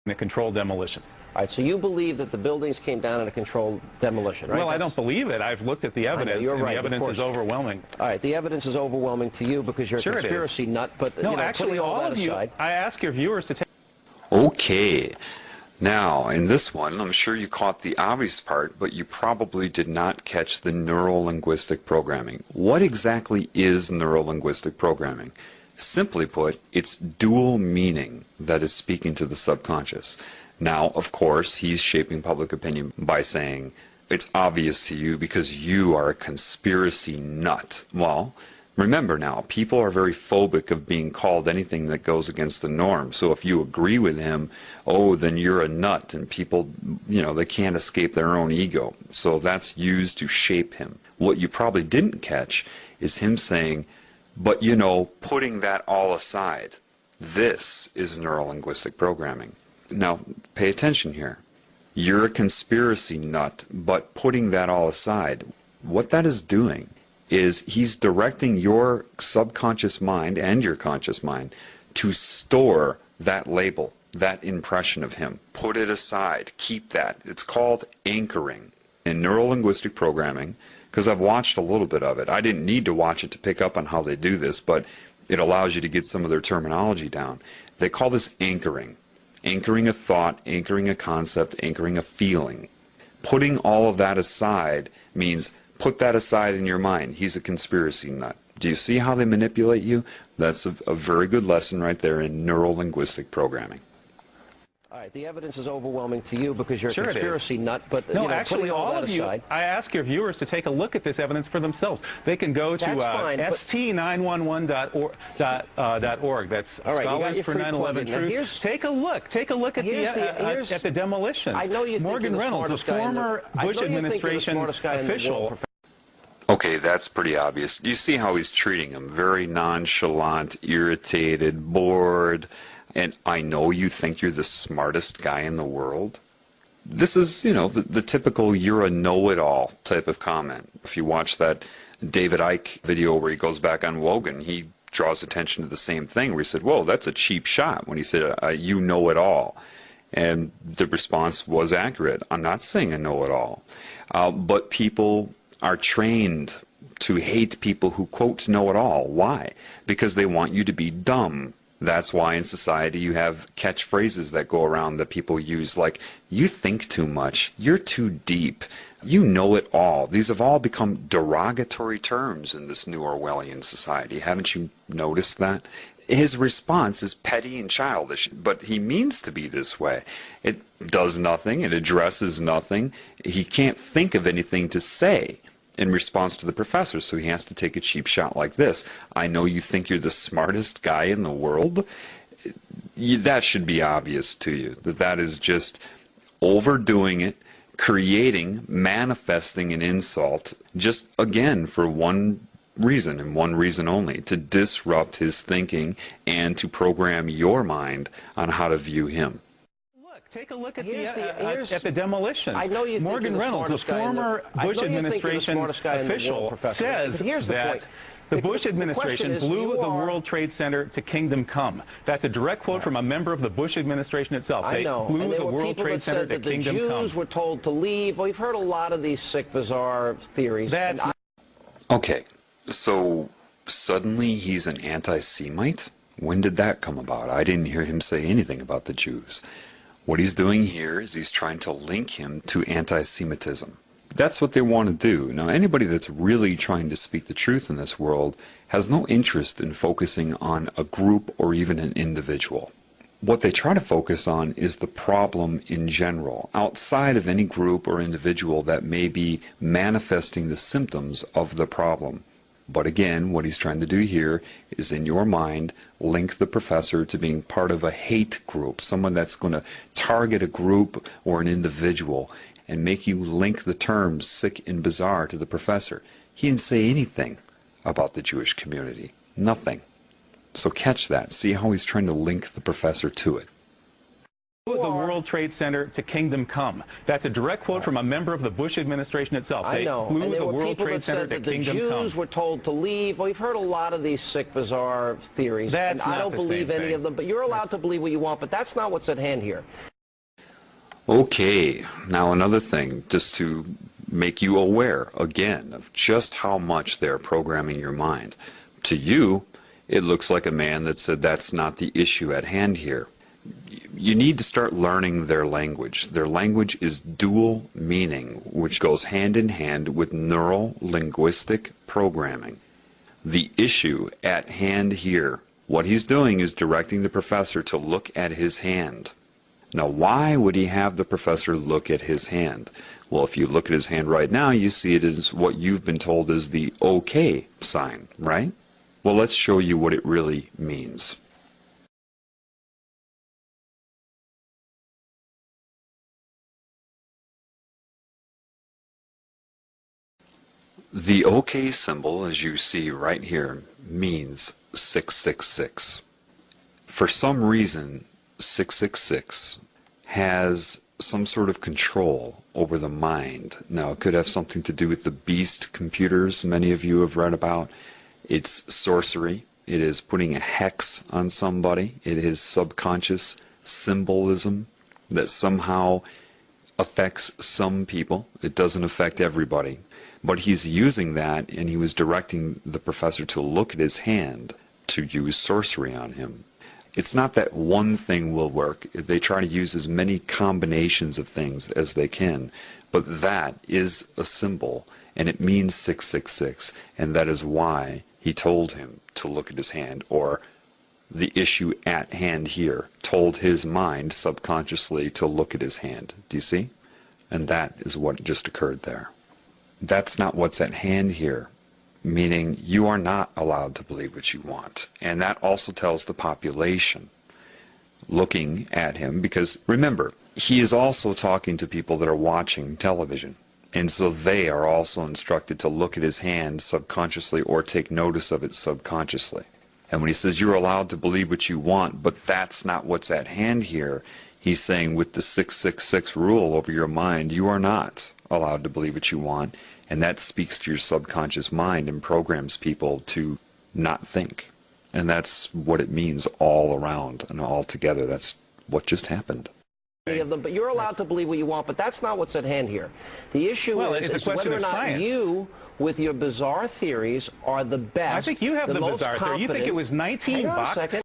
a controlled demolition. All right, so you believe that the buildings came down in a controlled demolition, right? Well, I don't believe it. I've looked at the evidence, you're and right, the evidence is overwhelming. All right, the evidence is overwhelming to you because you're a conspiracy nut, but no, actually, all of you, I ask your viewers to take... Okay. Now, in this one, I'm sure you caught the obvious part, but you probably did not catch the neuro-linguistic programming. What exactly is neuro-linguistic programming? Simply put, it's dual meaning that is speaking to the subconscious. Now, of course, he's shaping public opinion by saying, it's obvious to you because you are a conspiracy nut. Well, remember now, people are very phobic of being called anything that goes against the norm. So if you agree with him, oh, then you're a nut, and people, they can't escape their own ego. So that's used to shape him. What you probably didn't catch is him saying, but putting that all aside, this is neuro-linguistic programming. Now, pay attention here. You're a conspiracy nut, but putting that all aside, what that is doing is he's directing your subconscious mind and your conscious mind to store that label, that impression of him. Put it aside. Keep that. It's called anchoring. In neuro-linguistic programming, because I've watched a little bit of it. I didn't need to watch it to pick up on how they do this, but it allows you to get some of their terminology down. They call this anchoring. Anchoring a thought, anchoring a concept, anchoring a feeling. Putting all of that aside means put that aside in your mind. He's a conspiracy nut. Do you see how they manipulate you? That's a very good lesson right there in neuro-linguistic programming. All right, the evidence is overwhelming to you because you're a conspiracy nut, but no, actually, all of you, I ask your viewers to take a look at this evidence for themselves. They can go to st911.org. That's Scholars for 9/11 Truth. Take a look at the demolitions. I know you Morgan Reynolds, a former Bush administration official. Okay, that's pretty obvious. You see how he's treating him. Very nonchalant, irritated, bored. And I know you think you're the smartest guy in the world. This is, the typical you're a know-it-all type of comment. If you watch that David Icke video where he goes back on Wogan, he draws attention to the same thing where he said, whoa, that's a cheap shot when he said, you know it all. And the response was accurate. I'm not saying a know-it-all. But people are trained to hate people who, quote, know it all. Why? Because they want you to be dumb. That's why in society you have catchphrases that go around that people use like, you think too much, you're too deep, you know it all. These have all become derogatory terms in this new Orwellian society. Haven't you noticed that? His response is petty and childish, but he means to be this way. It does nothing, it addresses nothing. He can't think of anything to say in response to the professor, so he has to take a cheap shot like this. I know you think you're the smartest guy in the world. That should be obvious to you, that is just overdoing it, creating, manifesting an insult, just again for one reason and one reason only, to disrupt his thinking and to program your mind on how to view him. Take a look at the demolitions. I know you Morgan Reynolds, a former Bush administration official, says that the Bush administration blew the World Trade Center to kingdom come. That's a direct quote from a member of the Bush administration itself. I know. They blew the World Trade Center to kingdom come. The Jews were told to leave. Well, we've heard a lot of these sick, bizarre theories. Okay, so suddenly he's an anti-Semite? When did that come about? I didn't hear him say anything about the Jews. What he's doing here is he's trying to link him to anti-Semitism. That's what they want to do. Now, anybody that's really trying to speak the truth in this world has no interest in focusing on a group or even an individual. What they try to focus on is the problem in general, outside of any group or individual that may be manifesting the symptoms of the problem. But again, what he's trying to do here is, in your mind, link the professor to being part of a hate group, someone that's going to target a group or an individual and make you link the terms sick and bizarre to the professor. He didn't say anything about the Jewish community. Nothing. So catch that. See how he's trying to link the professor to it. The World Trade Center to kingdom come. That's a direct quote from a member of the Bush administration itself. I know. Blew the World Trade Center to kingdom come. The Jews were told to leave. Well, we've heard a lot of these sick, bizarre theories. And I don't believe any of them, but you're allowed to believe what you want, but that's not what's at hand here. Okay, now another thing, just to make you aware, again, of just how much they're programming your mind. To you, it looks like a man that said that's not the issue at hand here. You need to start learning their language. Their language is dual meaning, which goes hand in hand with neuro-linguistic programming. The issue at hand here, what he's doing is directing the professor to look at his hand. Now, why would he have the professor look at his hand? Well, if you look at his hand right now, you see it as what you've been told is the OK sign, right? Well, let's show you what it really means. The OK symbol, as you see right here, means 666. For some reason, 666 has some sort of control over the mind. Now, it could have something to do with the beast computers many of you have read about. It's sorcery. It is putting a hex on somebody. It is subconscious symbolism that somehow affects some people. It doesn't affect everybody. But he's using that, and he was directing the professor to look at his hand to use sorcery on him. It's not that one thing will work. They try to use as many combinations of things as they can. But that is a symbol, and it means 666, and that is why he told him to look at his hand, or the issue at hand here told his mind subconsciously to look at his hand. Do you see? And that is what just occurred there. That's not what's at hand here, meaning you are not allowed to believe what you want. And that also tells the population looking at him, because remember, he is also talking to people that are watching television. And so they are also instructed to look at his hand subconsciously or take notice of it subconsciously. And when he says you're allowed to believe what you want, but that's not what's at hand here, he's saying with the 666 rule over your mind, you are not allowed to believe what you want, and that speaks to your subconscious mind and programs people to not think. And that's what it means all around and all together. That's what just happened. Of them, but you're allowed to believe what you want, but that's not what's at hand here. The issue is whether or not you, with your bizarre theories, are the best. I think you have the bizarre theory. You think it was 19 bucks?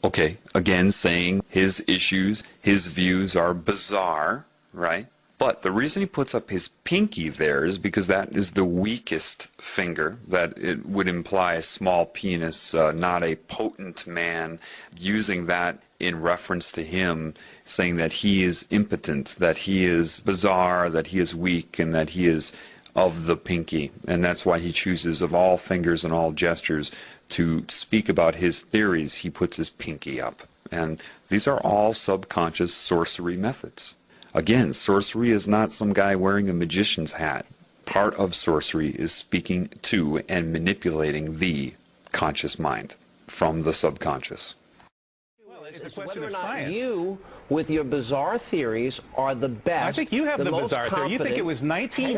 Okay, again saying his issues, his views are bizarre, right? But the reason he puts up his pinky there is because that is the weakest finger, that it would imply a small penis, not a potent man, using that in reference to him, saying that he is impotent, that he is bizarre, that he is weak, and that he is of the pinky. And that's why he chooses, of all fingers and all gestures, to speak about his theories, he puts his pinky up. And these are all subconscious sorcery methods. Again, sorcery is not some guy wearing a magician's hat. Part of sorcery is speaking to and manipulating the conscious mind from the subconscious. Well, it's a question whether or of not science. You, with your bizarre theories, are the best. I think you have the bizarre theory. You think it was 19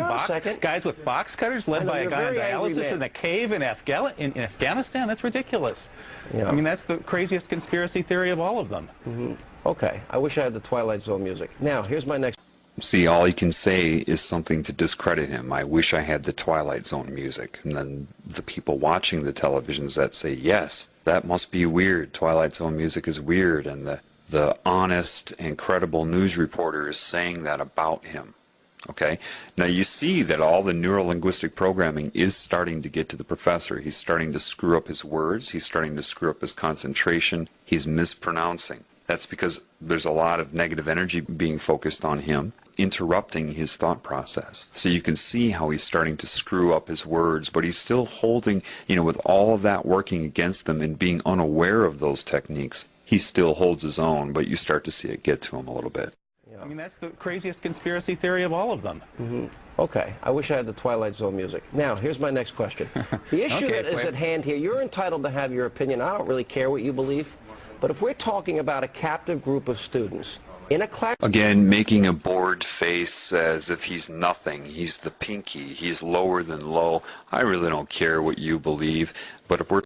guys with box cutters led by a guy on dialysis in a cave in Afghanistan? That's ridiculous. Yeah. I mean, that's the craziest conspiracy theory of all of them. Mm-hmm. Okay, I wish I had the Twilight Zone music. Now, here's my next... See, all he can say is something to discredit him. I wish I had the Twilight Zone music. And then the people watching the televisions that say, yes, that must be weird. Twilight Zone music is weird. And the honest and credible news reporter is saying that about him. Okay? Now you see that all the neuro-linguistic programming is starting to get to the professor. He's starting to screw up his words. He's starting to screw up his concentration. He's mispronouncing. That's because there's a lot of negative energy being focused on him, interrupting his thought process. So you can see how he's starting to screw up his words, but he's still holding, with all of that working against him and being unaware of those techniques, he still holds his own, but you start to see it get to him a little bit. Yeah. I mean, that's the craziest conspiracy theory of all of them. Mm-hmm. Okay, I wish I had the Twilight Zone music. Now, here's my next question. The issue that is at hand here, you're entitled to have your opinion. I don't really care what you believe. But if we're talking about a captive group of students in a class... Again, making a bored face as if he's nothing. He's the pinky. He's lower than low. I really don't care what you believe. But if we're